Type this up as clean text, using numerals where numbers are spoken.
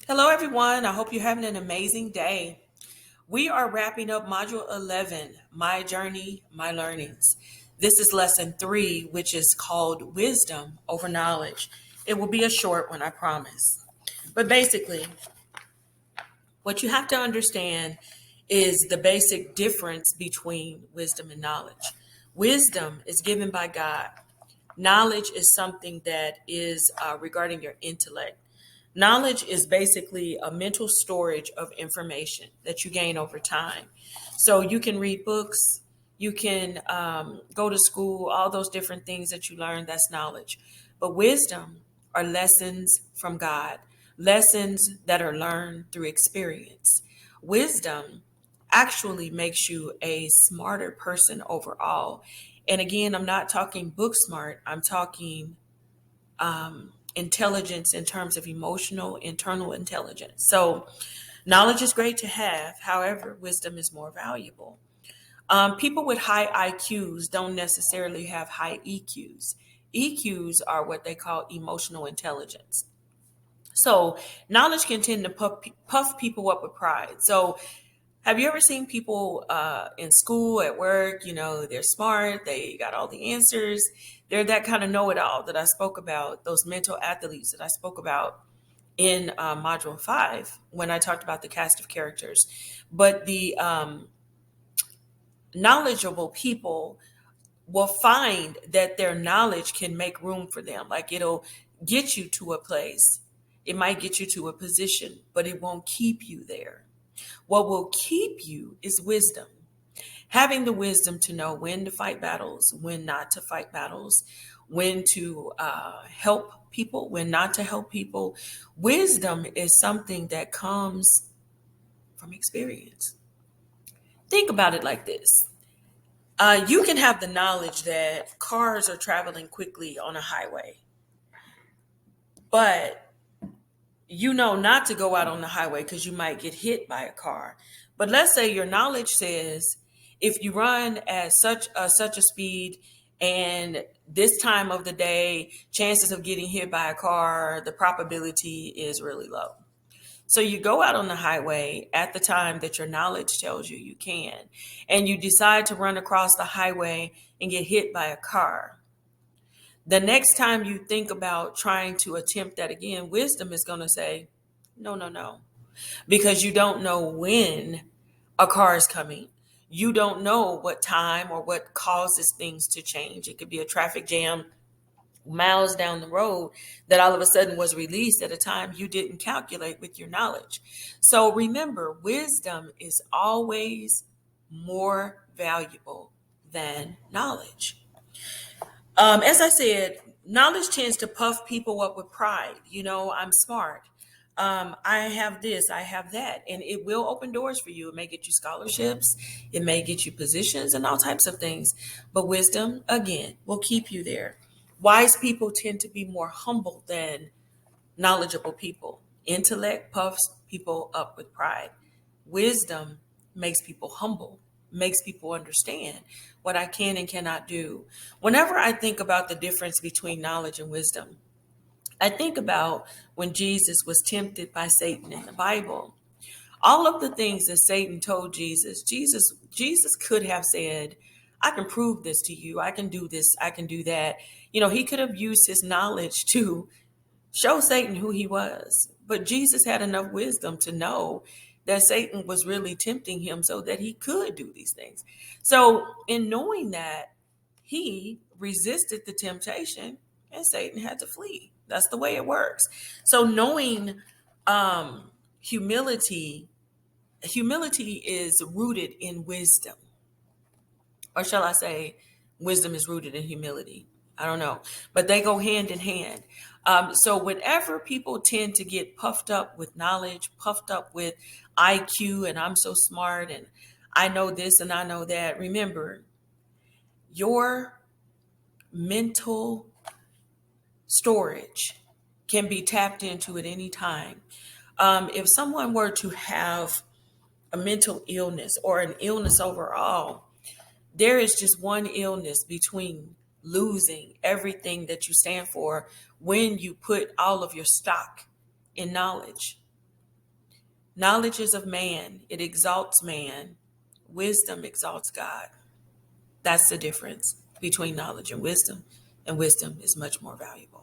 Hello, everyone. I hope you're having an amazing day. We are wrapping up Module 11, My Journey, My Learnings. This is Lesson 3, which is called Wisdom Over Knowledge. It will be a short one, I promise. But basically, what you have to understand is the basic difference between wisdom and knowledge. Wisdom is given by God. Knowledge is something that is regarding your intellect. Knowledge is basically a mental storage of information that you gain over time. So you can read books, you can go to school, all those different things that you learn, that's knowledge. But wisdom are lessons from God, lessons that are learned through experience. Wisdom actually makes you a smarter person overall. And again, I'm not talking book smart, I'm talking intelligence in terms of emotional, internal intelligence. So, knowledge is great to have. However, wisdom is more valuable. People with high IQs don't necessarily have high EQs. EQs are what they call emotional intelligence. So, knowledge can tend to puff people up with pride. So, have you ever seen people in school, at work? They're smart, they got all the answers. They're that kind of know it all that I spoke about, those mental athletes that I spoke about in Module 5 when I talked about the cast of characters. But the knowledgeable people will find that their knowledge can make room for them. Like it'll get you to a place, it might get you to a position, but it won't keep you there. What will keep you is wisdom. Having the wisdom to know when to fight battles, when not to fight battles, when to help people, when not to help people. Wisdom is something that comes from experience. Think about it like this. You can have the knowledge that cars are traveling quickly on a highway, but you know not to go out on the highway because you might get hit by a car. But let's say your knowledge says if you run at such a speed and this time of the day, chances of getting hit by a car, the probability is really low. So you go out on the highway at the time that your knowledge tells you you can, and you decide to run across the highway and get hit by a car. The next time you think about trying to attempt that again, wisdom is going to say, no, no, no, because you don't know when a car is coming. You don't know what time or what causes things to change. It could be a traffic jam miles down the road that all of a sudden was released at a time you didn't calculate with your knowledge. So remember, wisdom is always more valuable than knowledge. As I said, knowledge tends to puff people up with pride. I'm smart. I have this, I have that, and it will open doors for you. It may get you scholarships, it may get you positions and all types of things. But wisdom, again, will keep you there. Wise people tend to be more humble than knowledgeable people. Intellect puffs people up with pride. Wisdom makes people humble, makes people understand what I can and cannot do. Whenever I think about the difference between knowledge and wisdom, I think about when Jesus was tempted by Satan in the Bible. All of the things that Satan told Jesus could have said, I can prove this to you. I can do this. I can do that. He could have used his knowledge to show Satan who he was. But Jesus had enough wisdom to know that Satan was really tempting him so that he could do these things. So, in knowing that, he resisted the temptation and Satan had to flee. That's the way it works. So, knowing humility, humility is rooted in wisdom. Or shall I say, wisdom is rooted in humility? I don't know, but they go hand in hand. So whenever people tend to get puffed up with knowledge, puffed up with IQ, and I'm so smart, and I know this and I know that, remember, your mental storage can be tapped into at any time. If someone were to have a mental illness or an illness overall, there is just one illness between losing everything that you stand for when you put all of your stock in knowledge. Knowledge is of man, it exalts man. Wisdom exalts God. That's the difference between knowledge and wisdom is much more valuable.